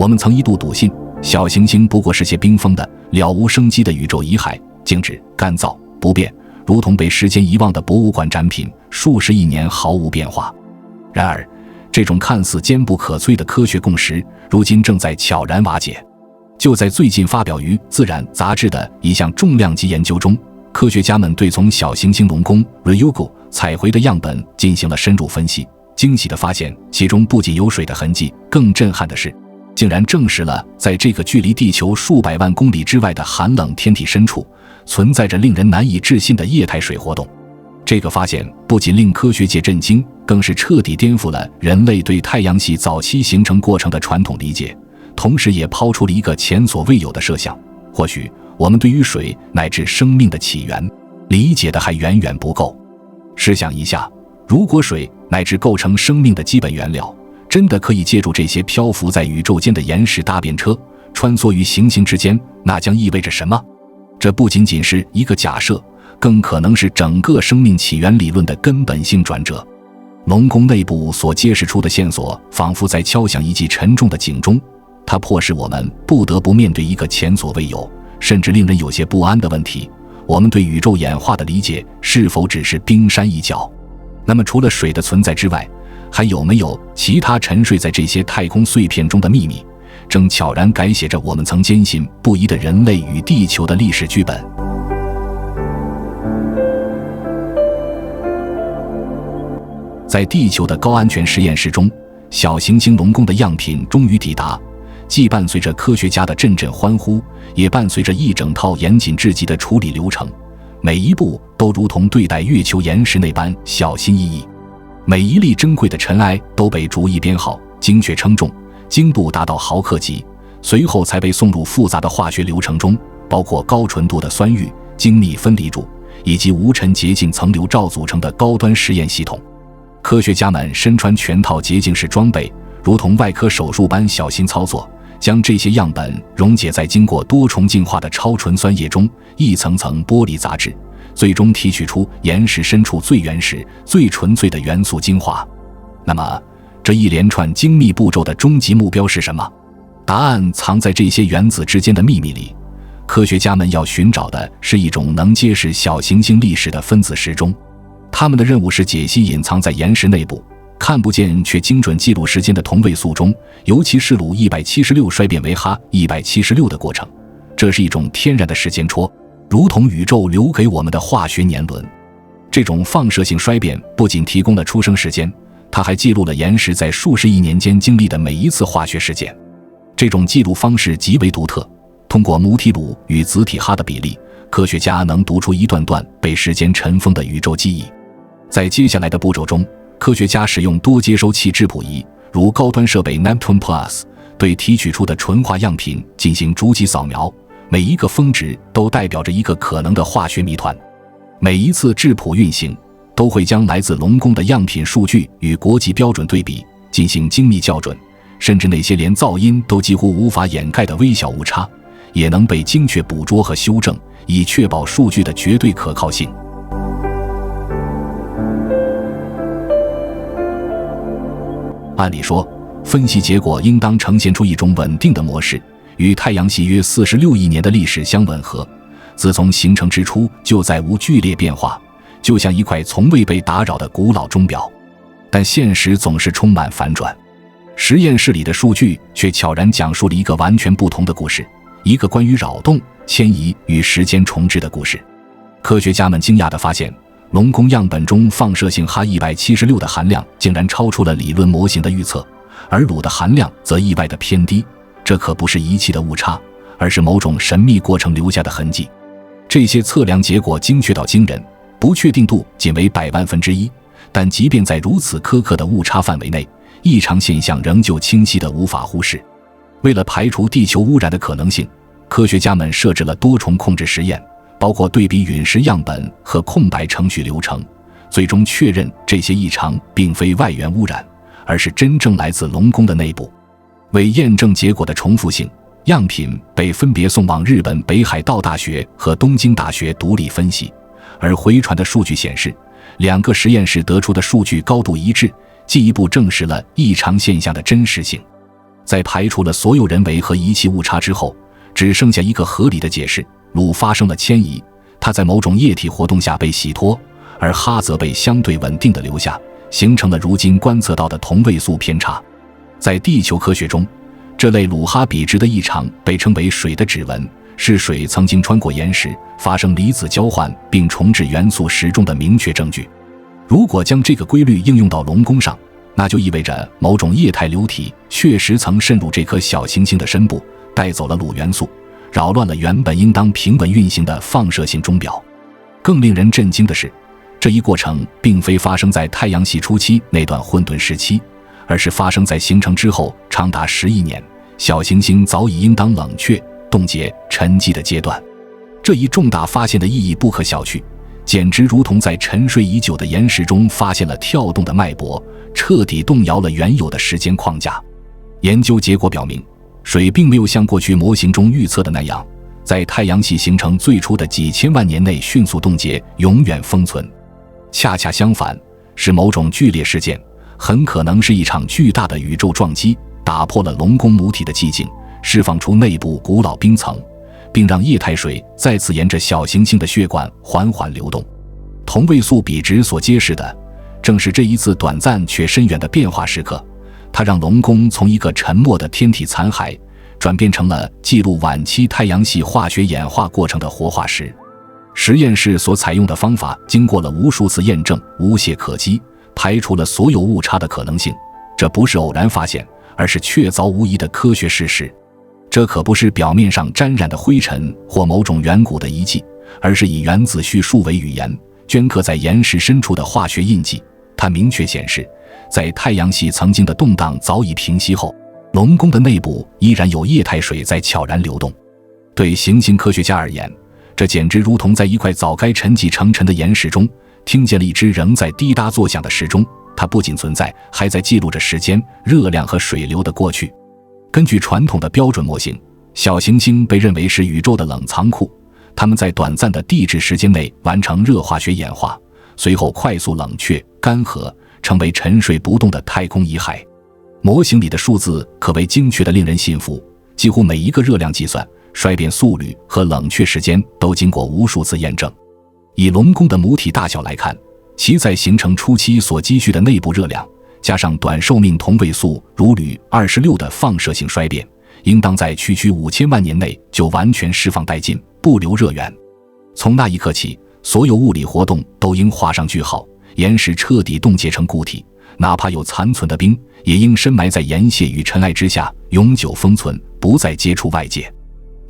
我们曾一度笃信小行星不过是些冰封的了无生机的宇宙遗骸，静止、干燥、不变，如同被时间遗忘的博物馆展品，数十亿年毫无变化。然而这种看似坚不可摧的科学共识如今正在悄然瓦解。就在最近发表于《自然》杂志的一项重量级研究中，科学家们对从小行星龙宫 Ryugu 采回的样本进行了深入分析，惊喜地发现其中不仅有水的痕迹，更震撼的是竟然证实了在这个距离地球数百万公里之外的寒冷天体深处存在着令人难以置信的液态水活动。这个发现不仅令科学界震惊，更是彻底颠覆了人类对太阳系早期形成过程的传统理解，同时也抛出了一个前所未有的设想：或许我们对于水乃至生命的起源理解的还远远不够。试想一下，如果水乃至构成生命的基本原料真的可以借助这些漂浮在宇宙间的岩石搭便车穿梭于行星之间，那将意味着什么？这不仅仅是一个假设，更可能是整个生命起源理论的根本性转折。龙宫内部所揭示出的线索仿佛在敲响一记沉重的警钟，它迫使我们不得不面对一个前所未有甚至令人有些不安的问题：我们对宇宙演化的理解是否只是冰山一角？那么除了水的存在之外，还有没有其他沉睡在这些太空碎片中的秘密，正悄然改写着我们曾坚信不疑的人类与地球的历史剧本？在地球的高安全实验室中，小行星龙宫的样品终于抵达，既伴随着科学家的阵阵欢呼，也伴随着一整套严谨至极的处理流程，每一步都如同对待月球岩石那般小心翼翼。每一粒珍贵的尘埃都被逐一编号，精确称重，精度达到毫克级，随后才被送入复杂的化学流程中，包括高纯度的酸玉、精密分离柱以及无尘洁净层流罩组成的高端实验系统。科学家们身穿全套洁净式装备，如同外科手术般小心操作，将这些样本溶解在经过多重净化的超纯酸液中，一层层剥离杂质，最终提取出岩石深处最原始、最纯粹的元素精华。那么，这一连串精密步骤的终极目标是什么？答案藏在这些原子之间的秘密里。科学家们要寻找的是一种能揭示小行星历史的分子时钟。他们的任务是解析隐藏在岩石内部、看不见却精准记录时间的同位素钟，尤其是鲁176衰变为哈176的过程。这是一种天然的时间戳，如同宇宙留给我们的化学年轮。这种放射性衰变不仅提供了出生时间，它还记录了岩石在数十亿年间经历的每一次化学事件。这种记录方式极为独特，通过母体鲁与子体哈的比例，科学家能读出一段段被时间尘封的宇宙记忆。在接下来的步骤中，科学家使用多接收器质谱仪，如高端设备 Neptune Plus， 对提取出的纯化样品进行逐级扫描，每一个峰值都代表着一个可能的化学谜团。每一次质谱运行都会将来自龙宫的样品数据与国际标准对比，进行精密校准，甚至那些连噪音都几乎无法掩盖的微小误差，也能被精确捕捉和修正，以确保数据的绝对可靠性。按理说，分析结果应当呈现出一种稳定的模式，与太阳系约46亿年的历史相吻合，自从形成之初就再无剧烈变化，就像一块从未被打扰的古老钟表。但现实总是充满反转，实验室里的数据却悄然讲述了一个完全不同的故事，一个关于扰动、迁移与时间重置的故事。科学家们惊讶地发现，龙宫样本中放射性哈176的含量竟然超出了理论模型的预测，而鲁的含量则意外的偏低。这可不是仪器的误差，而是某种神秘过程留下的痕迹。这些测量结果精确到惊人，不确定度仅为100万分之一，但即便在如此苛刻的误差范围内，异常现象仍旧清晰得无法忽视。为了排除地球污染的可能性，科学家们设置了多重控制实验，包括对比陨石样本和空白程序流程，最终确认这些异常并非外源污染，而是真正来自龙宫的内部。为验证结果的重复性，样品被分别送往日本北海道大学和东京大学独立分析，而回传的数据显示，两个实验室得出的数据高度一致，进一步证实了异常现象的真实性。在排除了所有人为和仪器误差之后，只剩下一个合理的解释：鲁发生了迁移，它在某种液体活动下被洗脱，而哈则被相对稳定地留下，形成了如今观测到的同位素偏差。在地球科学中，这类鲁哈比值的异常被称为水的指纹，是水曾经穿过岩石，发生离子交换并重置元素时钟的明确证据。如果将这个规律应用到龙宫上，那就意味着某种液态流体确实曾渗入这颗小行星的深部，带走了鲁元素，扰乱了原本应当平稳运行的放射性钟表。更令人震惊的是，这一过程并非发生在太阳系初期那段混沌时期，而是发生在形成之后长达10亿年，小行星早已应当冷却、冻结、沉寂的阶段。这一重大发现的意义不可小觑，简直如同在沉睡已久的岩石中发现了跳动的脉搏，彻底动摇了原有的时间框架。研究结果表明，水并没有像过去模型中预测的那样，在太阳系形成最初的几千万年内迅速冻结，永远封存。恰恰相反，是某种剧烈事件，很可能是一场巨大的宇宙撞击，打破了龙宫母体的寂静，释放出内部古老冰层，并让液态水再次沿着小行星的血管缓缓流动。同位素比值所揭示的，正是这一次短暂却深远的变化时刻，它让龙宫从一个沉默的天体残骸，转变成了记录晚期太阳系化学演化过程的活化石。实验室所采用的方法经过了无数次验证，无懈可击，排除了所有误差的可能性。这不是偶然发现，而是确凿无疑的科学事实。这可不是表面上沾染的灰尘或某种远古的遗迹，而是以原子序数为语言，镌刻在岩石深处的化学印记。它明确显示，在太阳系曾经的动荡早已平息后，龙宫的内部依然有液态水在悄然流动。对行星科学家而言，这简直如同在一块早该沉寂成尘的岩石中听见了一只仍在滴答作响的时钟。它不仅存在，还在记录着时间、热量和水流的过去。根据传统的标准模型，小行星被认为是宇宙的冷藏库，它们在短暂的地质时间内完成热化学演化，随后快速冷却、干涸，成为沉睡不动的太空遗骸。模型里的数字可谓精确的令人信服，几乎每一个热量计算、衰变速率和冷却时间都经过无数次验证。以龙宫的母体大小来看，其在形成初期所积蓄的内部热量，加上短寿命同位素如铝26的放射性衰变，应当在区5000万年内就完全释放殆尽，不留热源。从那一刻起，所有物理活动都应画上句号，岩石彻底冻结成固体，哪怕有残存的冰，也应深埋在岩屑与尘埃之下，永久封存，不再接触外界。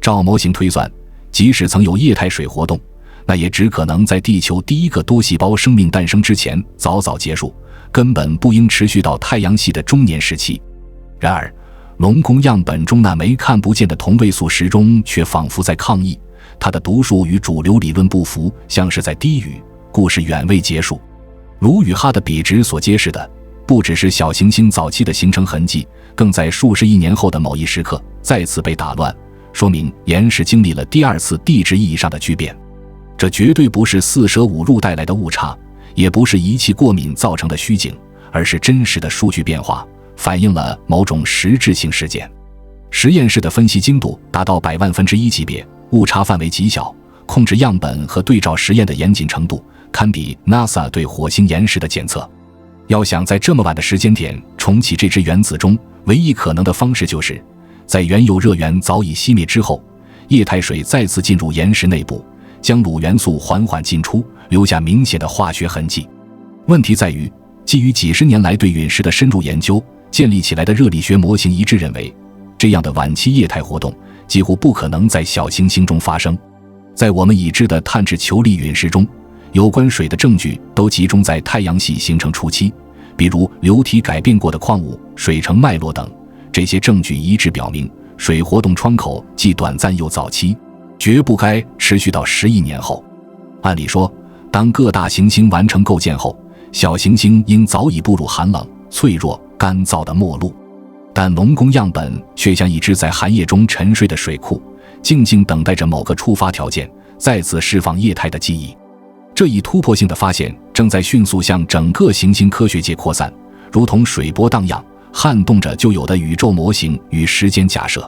照模型推算，即使曾有液态水活动，那也只可能在地球第一个多细胞生命诞生之前早早结束，根本不应持续到太阳系的中年时期。然而，龙宫样本中那枚看不见的同位素时钟却仿佛在抗议，它的读数与主流理论不符，像是在低语，故事远未结束。鲁与哈的比值所揭示的，不只是小行星早期的形成痕迹，更在数十亿年后的某一时刻再次被打乱，说明岩石经历了第二次地质意义上的巨变。这绝对不是四舍五入带来的误差，也不是仪器过敏造成的虚景，而是真实的数据变化，反映了某种实质性事件。实验室的分析精度达到100万分之一级别，误差范围极小，控制样本和对照实验的严谨程度堪比 NASA 对火星岩石的检测。要想在这么晚的时间点重启这只原子钟，唯一可能的方式就是在原有热源早已熄灭之后，液态水再次进入岩石内部，将卤元素缓缓进出，留下明显的化学痕迹。问题在于，基于几十年来对陨石的深入研究建立起来的热力学模型一致认为，这样的晚期液态活动几乎不可能在小行星中发生。在我们已知的碳质球粒陨石中，有关水的证据都集中在太阳系形成初期，比如流体改变过的矿物、水成脉络等。这些证据一致表明，水活动窗口既短暂又早期，绝不该持续到10亿年后。按理说，当各大行星完成构建后，小行星应早已步入寒冷、脆弱、干燥的末路，但龙宫样本却像一只在寒夜中沉睡的水库，静静等待着某个触发条件，再次释放液态的记忆。这一突破性的发现正在迅速向整个行星科学界扩散，如同水波荡漾，撼动着旧有的宇宙模型与时间假设。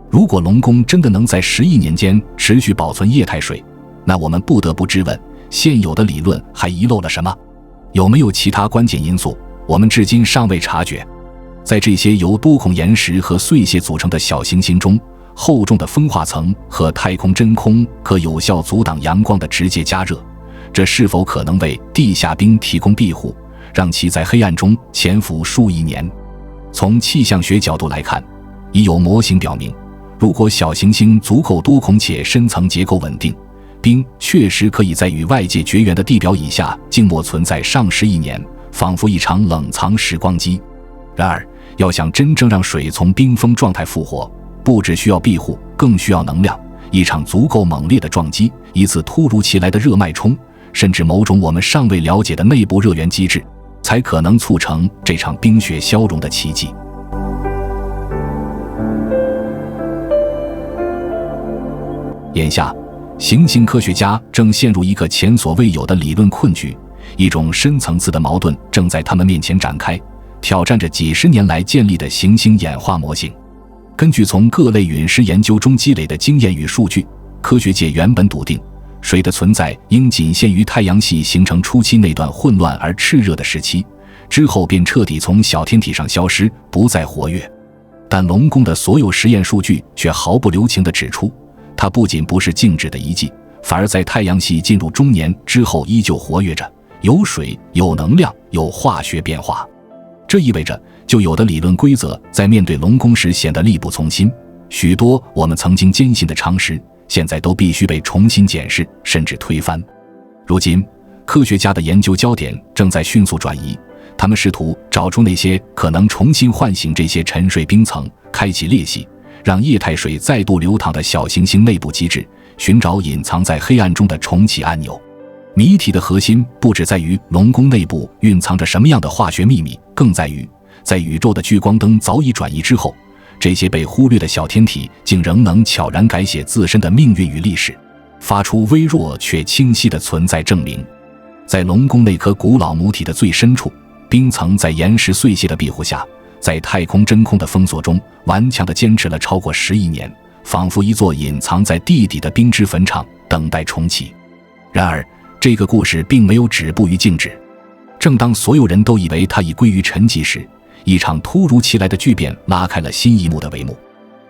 如果龙宫真的能在10亿年间持续保存液态水，那我们不得不质问，现有的理论还遗漏了什么？有没有其他关键因素，我们至今尚未察觉？在这些由多孔岩石和碎屑组成的小行星中，厚重的风化层和太空真空可有效阻挡阳光的直接加热，这是否可能为地下冰提供庇护，让其在黑暗中潜伏数亿年？从气象学角度来看，已有模型表明，如果小行星足够多孔且深层结构稳定，冰确实可以在与外界绝缘的地表以下静默存在上10亿年，仿佛一场冷藏时光机。然而，要想真正让水从冰封状态复活，不只需要庇护，更需要能量。一场足够猛烈的撞击，一次突如其来的热脉冲，甚至某种我们尚未了解的内部热源机制，才可能促成这场冰雪消融的奇迹。眼下，行星科学家正陷入一个前所未有的理论困局，一种深层次的矛盾正在他们面前展开，挑战着几十年来建立的行星演化模型。根据从各类陨石研究中积累的经验与数据，科学界原本笃定，水的存在应仅限于太阳系形成初期那段混乱而炽热的时期，之后便彻底从小天体上消失，不再活跃。但龙宫的所有实验数据却毫不留情地指出，它不仅不是静止的遗迹，反而在太阳系进入中年之后依旧活跃着，有水，有能量，有化学变化。这意味着旧有的理论规则在面对龙宫时显得力不从心，许多我们曾经坚信的常识现在都必须被重新检视，甚至推翻。如今，科学家的研究焦点正在迅速转移，他们试图找出那些可能重新唤醒这些沉睡冰层，开启裂隙，让液态水再度流淌的小行星内部机制，寻找隐藏在黑暗中的重启按钮。谜题的核心不只在于龙宫内部蕴藏着什么样的化学秘密，更在于在宇宙的聚光灯早已转移之后，这些被忽略的小天体竟仍能悄然改写自身的命运与历史，发出微弱却清晰的存在证明。在龙宫那颗古老母体的最深处，冰层在岩石碎屑的庇护下，在太空真空的封锁中，顽强地坚持了超过10亿年，仿佛一座隐藏在地底的冰之坟场，等待重启。然而，这个故事并没有止步于静止。正当所有人都以为它已归于沉寂时，一场突如其来的巨变拉开了新一幕的帷幕。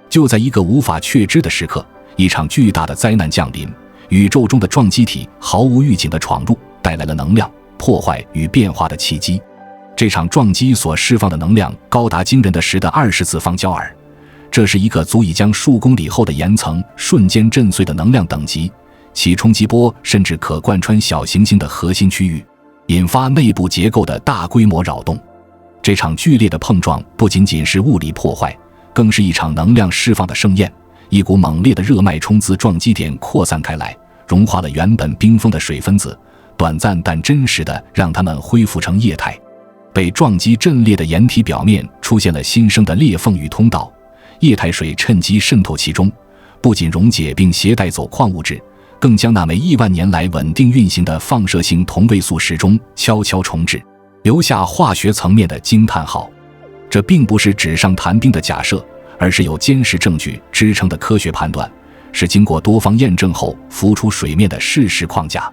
就在一个无法确知的时刻，一场巨大的灾难降临，宇宙中的撞击体毫无预警地闯入，带来了能量、破坏与变化的契机。这场撞击所释放的能量高达惊人的10的20次方焦耳，这是一个足以将数公里厚的岩层瞬间震碎的能量等级，其冲击波甚至可贯穿小行星的核心区域，引发内部结构的大规模扰动。这场剧烈的碰撞不仅仅是物理破坏，更是一场能量释放的盛宴。一股猛烈的热脉冲自撞击点扩散开来，融化了原本冰封的水分子，短暂但真实地让它们恢复成液态。被撞击震裂的岩体表面出现了新生的裂缝与通道，液态水趁机渗透其中，不仅溶解并携带走矿物质，更将那枚亿万年来稳定运行的放射性同位素时钟悄悄重置，留下化学层面的惊叹号。这并不是纸上谈兵的假设，而是有坚实证据支撑的科学判断，是经过多方验证后浮出水面的事实框架。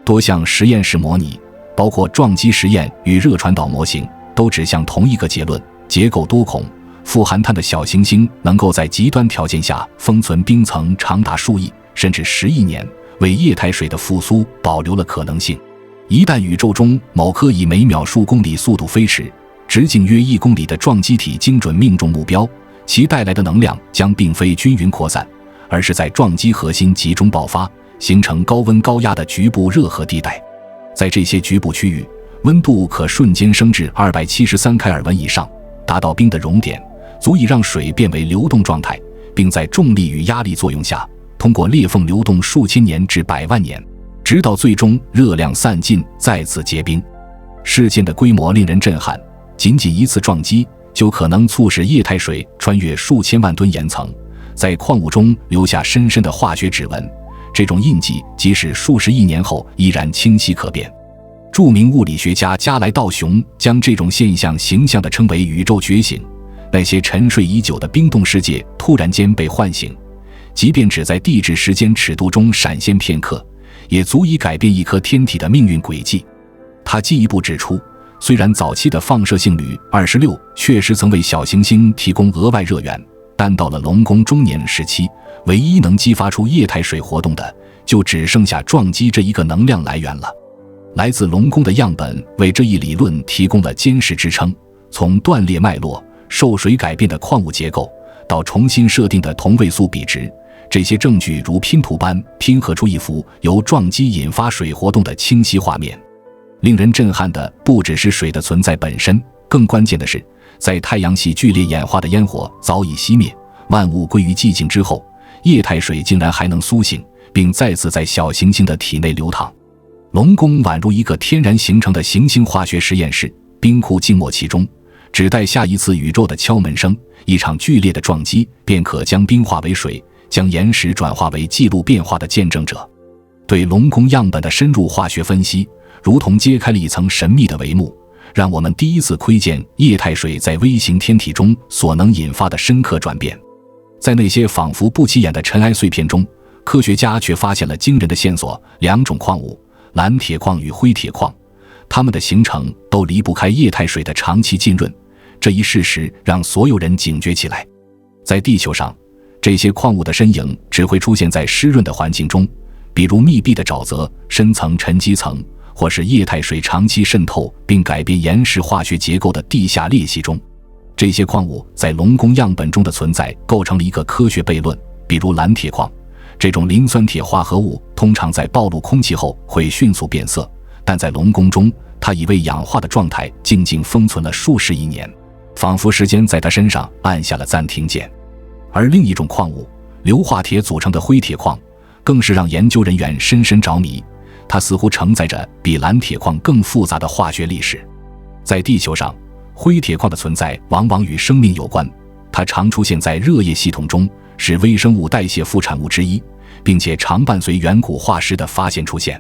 多项实验室模拟，包括撞击实验与热传导模型，都指向同一个结论：结构多孔、富含碳的小行星能够在极端条件下封存冰层长达数亿甚至10亿年，为液态水的复苏保留了可能性。一旦宇宙中某颗以每秒数公里速度飞驰、直径约1公里的撞击体精准命中目标，其带来的能量将并非均匀扩散，而是在撞击核心集中爆发，形成高温高压的局部热核地带。在这些局部区域，温度可瞬间升至273开尔文以上，达到冰的熔点，足以让水变为流动状态，并在重力与压力作用下，通过裂缝流动数千年至100万年，直到最终热量散尽，再次结冰。事件的规模令人震撼，仅仅一次撞击就可能促使液态水穿越数千万吨岩层，在矿物中留下深深的化学指纹。这种印记即使数十亿年后依然清晰可辨。著名物理学家加莱道雄将这种现象形象地称为宇宙觉醒。那些沉睡已久的冰冻世界突然间被唤醒，即便只在地质时间尺度中闪现片刻，也足以改变一颗天体的命运轨迹。他进一步指出，虽然早期的放射性铝26确实曾为小行星提供额外热源，但到了龙宫中年时期，唯一能激发出液态水活动的，就只剩下撞击这一个能量来源了。来自龙宫的样本为这一理论提供了坚实支撑，从断裂脉络、受水改变的矿物结构，到重新设定的同位素比值，这些证据如拼图般拼合出一幅由撞击引发水活动的清晰画面。令人震撼的不只是水的存在本身，更关键的是，在太阳系剧烈演化的烟火早已熄灭，万物归于寂静之后，液态水竟然还能苏醒，并再次在小行星的体内流淌。龙宫宛如一个天然形成的行星化学实验室，冰库静默其中，只待下一次宇宙的敲门声，一场剧烈的撞击便可将冰化为水，将岩石转化为记录变化的见证者。对龙宫样本的深入化学分析，如同揭开了一层神秘的帷幕，让我们第一次窥见液态水在微型天体中所能引发的深刻转变。在那些仿佛不起眼的尘埃碎片中，科学家却发现了惊人的线索：两种矿物，蓝铁矿与灰铁矿，它们的形成都离不开液态水的长期浸润。这一事实让所有人警觉起来。在地球上，这些矿物的身影只会出现在湿润的环境中，比如密闭的沼泽、深层沉积层，或是液态水长期渗透并改变岩石化学结构的地下裂隙中。这些矿物在龙宫样本中的存在构成了一个科学悖论。比如蓝铁矿，这种磷酸铁化合物通常在暴露空气后会迅速变色，但在龙宫中，它以未氧化的状态静静封存了数十亿年，仿佛时间在它身上按下了暂停键。而另一种矿物，硫化铁组成的灰铁矿，更是让研究人员深深着迷。它似乎承载着比蓝铁矿更复杂的化学历史。在地球上，灰铁矿的存在往往与生命有关，它常出现在热液系统中，是微生物代谢副产物之一，并且常伴随远古化石的发现出现。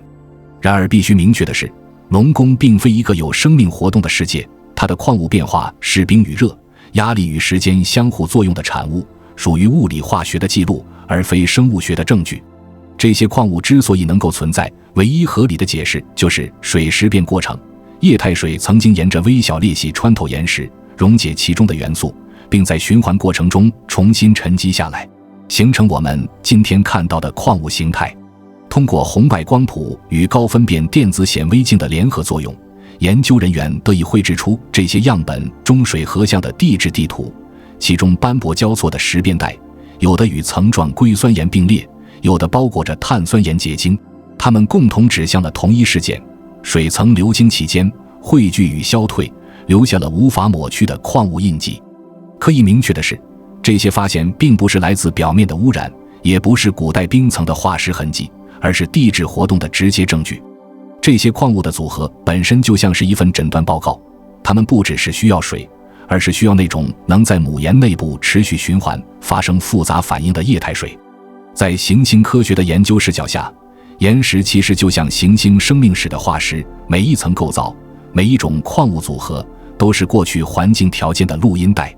然而必须明确的是，龙宫并非一个有生命活动的世界，它的矿物变化是冰与热、压力与时间相互作用的产物，属于物理化学的记录，而非生物学的证据。这些矿物之所以能够存在，唯一合理的解释就是水石变过程。液态水曾经沿着微小裂隙穿透岩石，溶解其中的元素，并在循环过程中重新沉积下来，形成我们今天看到的矿物形态。通过红外光谱与高分辨电子显微镜的联合作用，研究人员得以绘制出这些样本中水合相的地质地图，其中斑驳交错的石变带，有的与层状硅酸盐并列，有的包裹着碳酸盐结晶，它们共同指向了同一事件：水层流经其间，汇聚与消退，留下了无法抹去的矿物印记。可以明确的是，这些发现并不是来自表面的污染，也不是古代冰层的化石痕迹，而是地质活动的直接证据。这些矿物的组合本身就像是一份诊断报告，它们不只是需要水，而是需要那种能在母岩内部持续循环、发生复杂反应的液态水。在行星科学的研究视角下，岩石其实就像行星生命史的化石，每一层构造，每一种矿物组合，都是过去环境条件的录音带。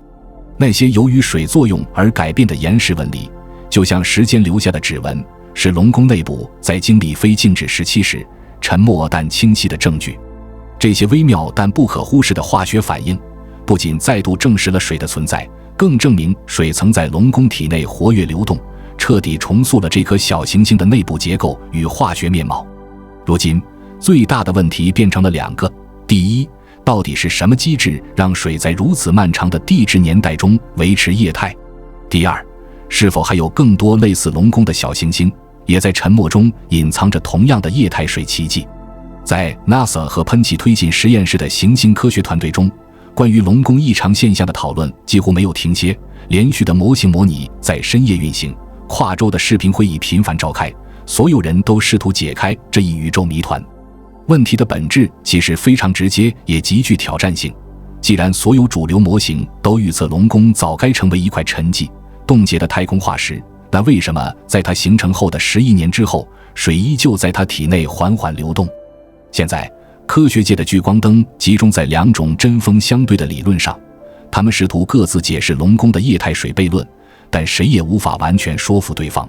那些由于水作用而改变的岩石纹理，就像时间留下的指纹，是龙宫内部在经历非静止时期时沉默但清晰的证据。这些微妙但不可忽视的化学反应，不仅再度证实了水的存在，更证明水曾在龙宫体内活跃流动，彻底重塑了这颗小行星的内部结构与化学面貌。如今，最大的问题变成了两个：第一，到底是什么机制让水在如此漫长的地质年代中维持液态？第二，是否还有更多类似龙宫的小行星，也在沉默中隐藏着同样的液态水奇迹？在 NASA 和喷气推进实验室的行星科学团队中，关于龙宫异常现象的讨论几乎没有停歇，连续的模型模拟在深夜运行，跨州的视频会议频繁召开，所有人都试图解开这一宇宙谜团。问题的本质其实非常直接，也极具挑战性。既然所有主流模型都预测龙宫早该成为一块沉寂、冻结的太空化石，那为什么在它形成后的10亿年之后，水依旧在它体内缓缓流动？现在，科学界的聚光灯集中在两种针锋相对的理论上，他们试图各自解释龙宫的液态水悖论，但谁也无法完全说服对方。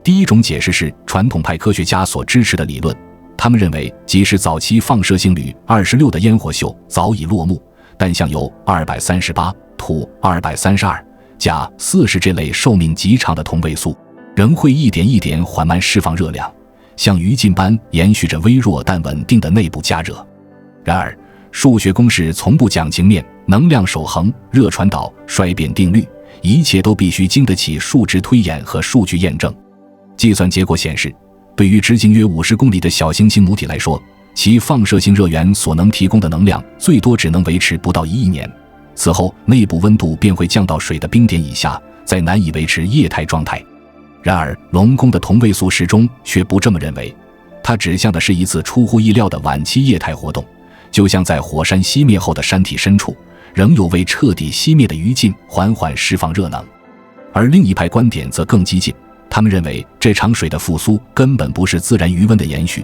第一种解释是传统派科学家所支持的理论，他们认为即使早期放射性铝26的烟火秀早已落幕，但像铀238、氬232、钾40这类寿命极长的同位素仍会一点一点缓慢释放热量，像余烬般延续着微弱但稳定的内部加热。然而数学公式从不讲情面，能量守恒、热传导、衰变定律，一切都必须经得起数值推演和数据验证。计算结果显示，对于直径约50公里的小行星母体来说，其放射性热源所能提供的能量最多只能维持不到1亿年，此后内部温度便会降到水的冰点以下，再难以维持液态状态。然而龙宫的同位素时钟却不这么认为，它指向的是一次出乎意料的晚期液态活动，就像在火山熄灭后的山体深处，仍有未彻底熄灭的余烬缓缓释放热能。而另一派观点则更激进，他们认为这场水的复苏根本不是自然余温的延续，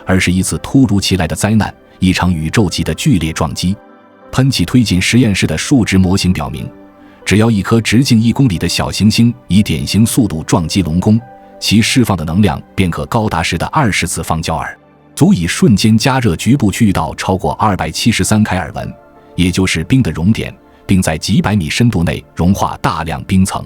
而是一次突如其来的灾难，一场宇宙级的剧烈撞击。喷气推进实验室的数值模型表明，只要一颗直径1公里的小行星以典型速度撞击龙宫，其释放的能量便可高达10的20次方焦耳，足以瞬间加热局部区域到超过273开尔文，也就是冰的熔点，并在几百米深度内融化大量冰层。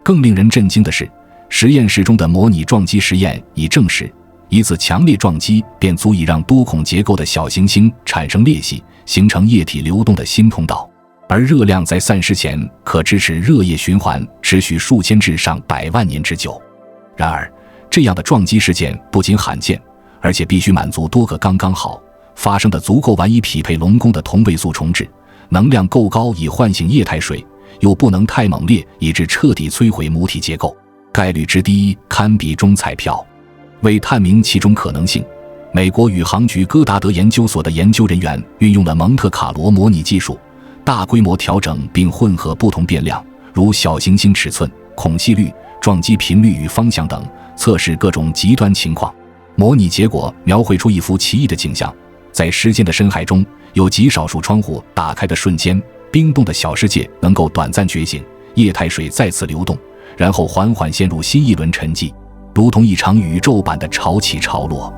更令人震惊的是，实验室中的模拟撞击实验已证实，一次强烈撞击便足以让多孔结构的小行星产生裂隙，形成液体流动的新通道，而热量在散失前可支持热液循环持续数千至上百万年之久。然而这样的撞击事件不仅罕见，而且必须满足多个刚刚好发生的足够晚以匹配龙宫的同位素重置，能量够高以唤醒液态水，又不能太猛烈以致彻底摧毁母体结构，概率之低堪比中彩票。为探明其中可能性，美国宇航局戈达德研究所的研究人员运用了蒙特卡罗模拟技术，大规模调整并混合不同变量，如小行星尺寸、孔隙率、撞击频率与方向等，测试各种极端情况。模拟结果描绘出一幅奇异的景象，在时间的深海中，有极少数窗户打开的瞬间，冰冻的小世界能够短暂觉醒，液态水再次流动，然后缓缓陷入新一轮沉寂，如同一场宇宙般的潮起潮落。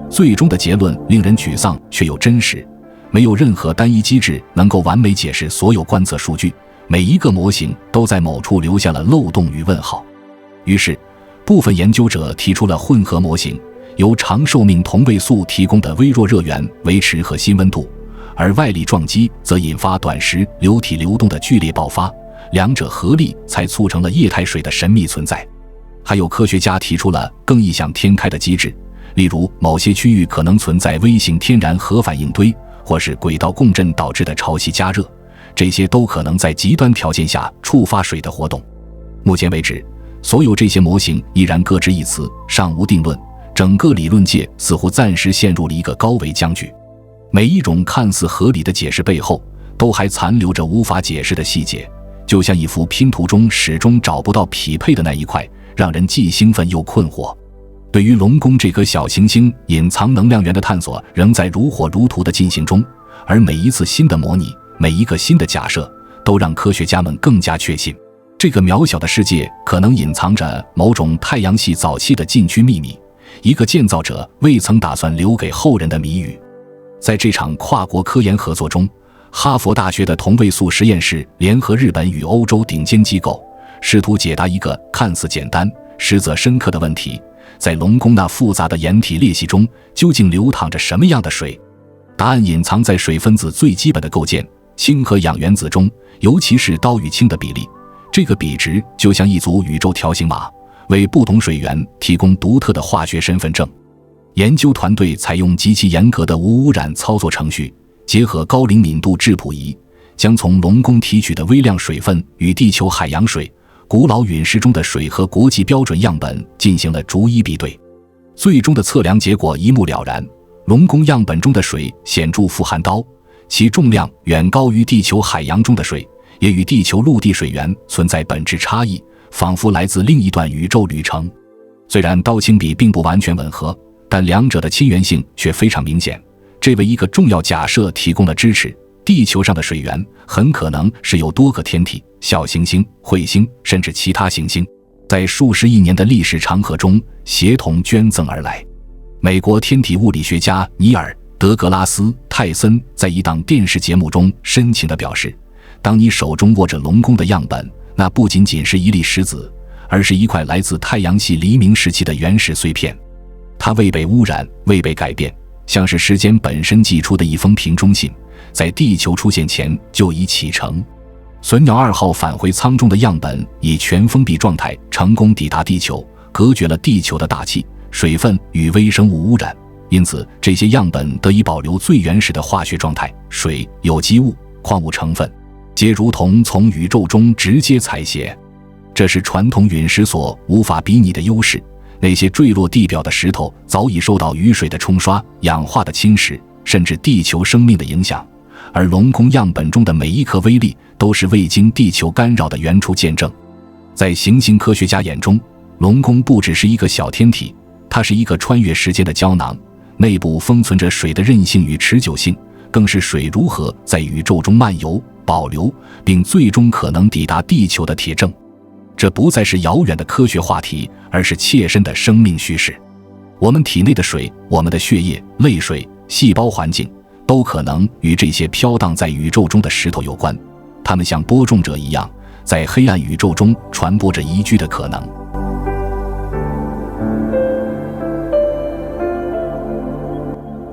最终的结论令人沮丧却又真实，没有任何单一机制能够完美解释所有观测数据，每一个模型都在某处留下了漏洞与问号。于是部分研究者提出了混合模型，由长寿命同位素提供的微弱热源维持核心温度，而外力撞击则引发短时流体流动的剧烈爆发，两者合力才促成了液态水的神秘存在。还有科学家提出了更异想天开的机制，例如某些区域可能存在微型天然核反应堆，或是轨道共振导致的潮汐加热，这些都可能在极端条件下触发水的活动。目前为止，所有这些模型依然各执一词，尚无定论，整个理论界似乎暂时陷入了一个高维僵局。每一种看似合理的解释背后，都还残留着无法解释的细节，就像一幅拼图中始终找不到匹配的那一块，让人既兴奋又困惑。对于龙宫这颗小行星隐藏能量源的探索仍在如火如荼地进行中，而每一次新的模拟，每一个新的假设，都让科学家们更加确信，这个渺小的世界可能隐藏着某种太阳系早期的禁区秘密，一个建造者未曾打算留给后人的谜语。在这场跨国科研合作中，哈佛大学的同位素实验室联合日本与欧洲顶尖机构，试图解答一个看似简单实则深刻的问题：在龙宫那复杂的岩体裂隙中，究竟流淌着什么样的水？答案隐藏在水分子最基本的构建——氢和氧原子中，尤其是氘与氢的比例。这个比值就像一组宇宙条形码，为不同水源提供独特的化学身份证。研究团队采用极其严格的无污染操作程序，结合高灵敏度质谱仪，将从龙宫提取的微量水分与地球海洋水、古老陨石中的水和国际标准样本进行了逐一比对。最终的测量结果一目了然，龙宫样本中的水显著富含氘，其重量远高于地球海洋中的水，也与地球陆地水源存在本质差异，仿佛来自另一段宇宙旅程。虽然刀氢比并不完全吻合，但两者的亲缘性却非常明显，这为一个重要假设提供了支持：地球上的水源很可能是由多个天体、小行星、彗星甚至其他行星在数十亿年的历史长河中协同捐赠而来。美国天体物理学家尼尔·德格拉斯·泰森在一档电视节目中深情地表示，当你手中握着龙宫的样本，那不仅仅是一粒石子，而是一块来自太阳系黎明时期的原始碎片。它未被污染，未被改变，像是时间本身寄出的一封瓶中信，在地球出现前就已启程。隼鸟2号返回舱中的样本以全封闭状态成功抵达地球，隔绝了地球的大气、水分与微生物污染，因此这些样本得以保留最原始的化学状态，水、有机物、矿物成分皆如同从宇宙中直接采撷。这是传统陨石所无法比拟的优势。那些坠落地表的石头早已受到雨水的冲刷、氧化的侵蚀，甚至地球生命的影响，而龙宫样本中的每一颗微粒都是未经地球干扰的原初见证。在行星科学家眼中，龙宫不只是一个小天体，它是一个穿越时间的胶囊，内部封存着水的韧性与持久性，更是水如何在宇宙中漫游、保留，并最终可能抵达地球的铁证。这不再是遥远的科学话题，而是切身的生命叙事。我们体内的水、我们的血液、泪水、细胞环境，都可能与这些飘荡在宇宙中的石头有关。它们像播种者一样，在黑暗宇宙中传播着宜居的可能。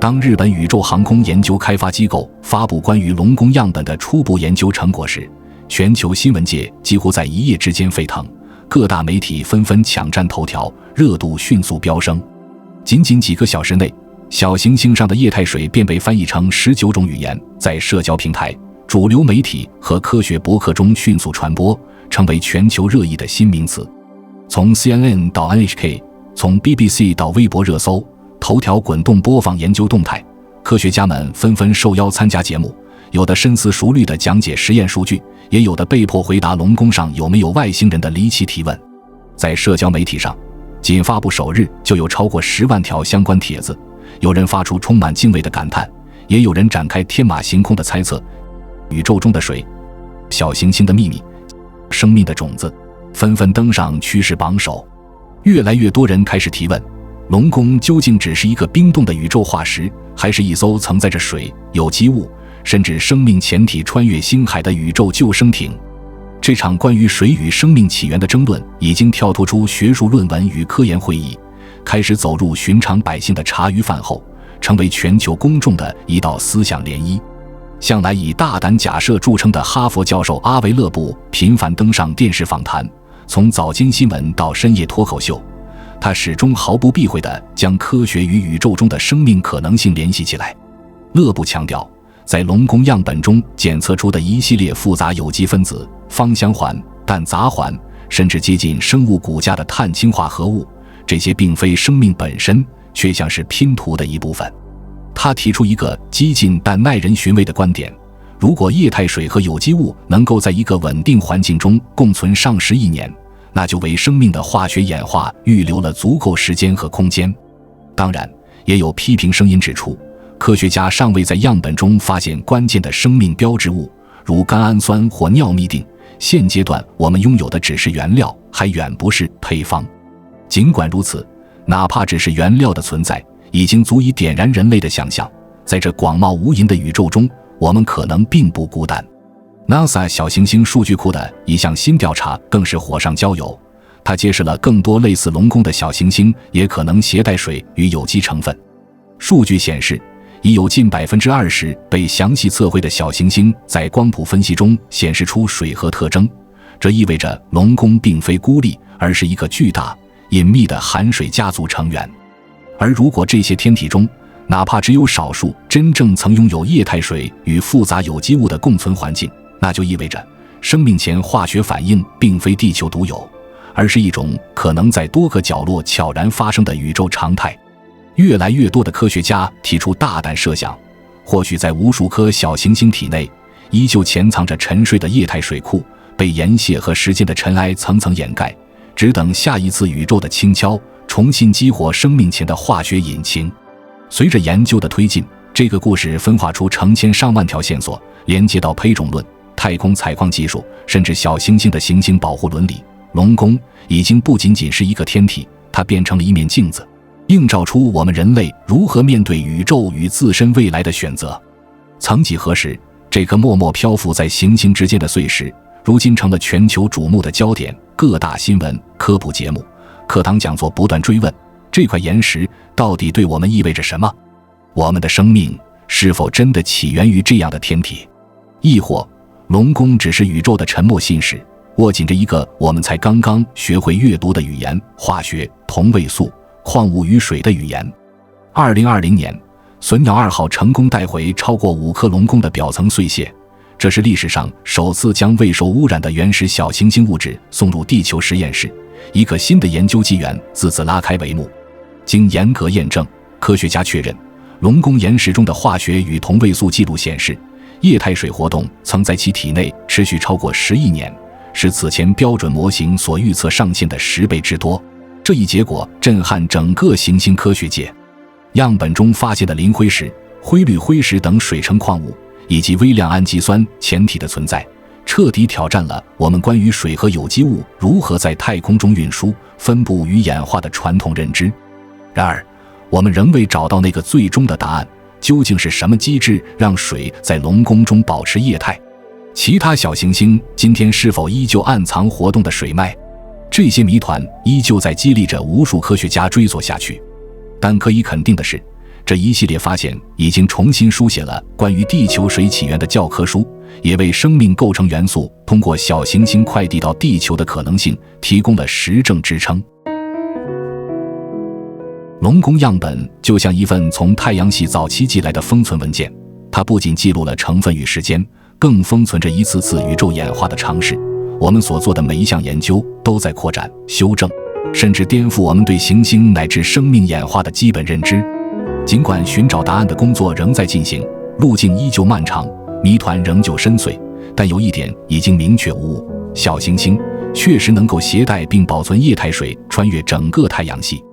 当日本宇宙航空研究开发机构发布关于龙宫样本的初步研究成果时，全球新闻界几乎在一夜之间沸腾，各大媒体纷纷抢占头条，热度迅速飙升。仅仅几个小时内，小行星上的液态水便被翻译成19种语言，在社交平台、主流媒体和科学博客中迅速传播，成为全球热议的新名词。从 CNN 到 NHK， 从 BBC 到微博热搜，头条滚动播放研究动态，科学家们纷纷受邀参加节目，有的深思熟虑地讲解实验数据，也有的被迫回答龙宫上有没有外星人的离奇提问。在社交媒体上，仅发布首日就有超过10万条相关帖子，有人发出充满敬畏的感叹，也有人展开天马行空的猜测。宇宙中的水、小行星的秘密、生命的种子，纷纷登上趋势榜首。越来越多人开始提问，龙宫究竟只是一个冰冻的宇宙化石，还是一艘承载着水、有机物甚至生命前体穿越星海的宇宙救生艇？这场关于水与生命起源的争论已经跳脱出学术论文与科研会议，开始走入寻常百姓的茶余饭后，成为全球公众的一道思想涟漪。向来以大胆假设著称的哈佛教授阿维勒布频繁登上电视访谈，从早间新闻到深夜脱口秀，他始终毫不避讳地将科学与宇宙中的生命可能性联系起来。勒布强调，在龙宫样本中检测出的一系列复杂有机分子、芳香环、氮杂环，甚至接近生物骨架的碳氢化合物，这些并非生命本身，却像是拼图的一部分。他提出一个激进但耐人寻味的观点：如果液态水和有机物能够在一个稳定环境中共存上10亿年，那就为生命的化学演化预留了足够时间和空间。当然，也有批评声音指出，科学家尚未在样本中发现关键的生命标志物，如甘氨酸或尿嘧啶。现阶段我们拥有的只是原料，还远不是配方。尽管如此，哪怕只是原料的存在，已经足以点燃人类的想象。在这广袤无垠的宇宙中，我们可能并不孤单。NASA 小行星数据库的一项新调查更是火上浇油，它揭示了更多类似龙宫的小行星也可能携带水与有机成分。数据显示，已有近 20% 被详细测绘的小行星在光谱分析中显示出水和特征，这意味着龙宫并非孤立，而是一个巨大、隐秘的含水家族成员。而如果这些天体中，哪怕只有少数真正曾拥有液态水与复杂有机物的共存环境，那就意味着生命前化学反应并非地球独有，而是一种可能在多个角落悄然发生的宇宙常态。越来越多的科学家提出大胆设想，或许在无数颗小行星体内依旧潜藏着沉睡的液态水库，被盐屑和时间的尘埃层层掩盖，只等下一次宇宙的轻敲重新激活生命前的化学引擎。随着研究的推进，这个故事分化出成千上万条线索，连接到胚种论、太空采矿技术，甚至小行星的行星保护伦理。龙宫已经不仅仅是一个天体，它变成了一面镜子，映照出我们人类如何面对宇宙与自身未来的选择。曾几何时，这颗默默漂浮在行星之间的碎石，如今成了全球瞩目的焦点，各大新闻、科普节目、课堂讲座不断追问，这块岩石到底对我们意味着什么？我们的生命是否真的起源于这样的天体？亦或龙宫只是宇宙的沉默信使，握紧着一个我们才刚刚学会阅读的语言——化学、同位素、矿物与水的语言。2020年，隼鸟2号成功带回超过5颗龙宫的表层碎屑，这是历史上首次将未受污染的原始小行星物质送入地球实验室，一个新的研究纪元自此拉开帷幕。经严格验证，科学家确认龙宫岩石中的化学与同位素记录显示，液态水活动曾在其体内持续超过10亿年，是此前标准模型所预测上限的10倍之多。这一结果震撼整个行星科学界。样本中发现的磷灰石、灰氯灰石等水成矿物，以及微量氨基酸前体的存在，彻底挑战了我们关于水和有机物如何在太空中运输、分布与演化的传统认知。然而，我们仍未找到那个最终的答案，究竟是什么机制让水在龙宫中保持液态？其他小行星今天是否依旧暗藏活动的水脉？这些谜团依旧在激励着无数科学家追索下去。但可以肯定的是，这一系列发现已经重新书写了关于地球水起源的教科书，也为生命构成元素通过小行星快递到地球的可能性提供了实证支撑。龙宫样本就像一份从太阳系早期寄来的封存文件，它不仅记录了成分与时间，更封存着一次次宇宙演化的尝试。我们所做的每一项研究都在扩展、修正，甚至颠覆我们对行星乃至生命演化的基本认知。尽管寻找答案的工作仍在进行，路径依旧漫长，谜团仍旧深邃，但有一点已经明确无误：小行星确实能够携带并保存液态水穿越整个太阳系。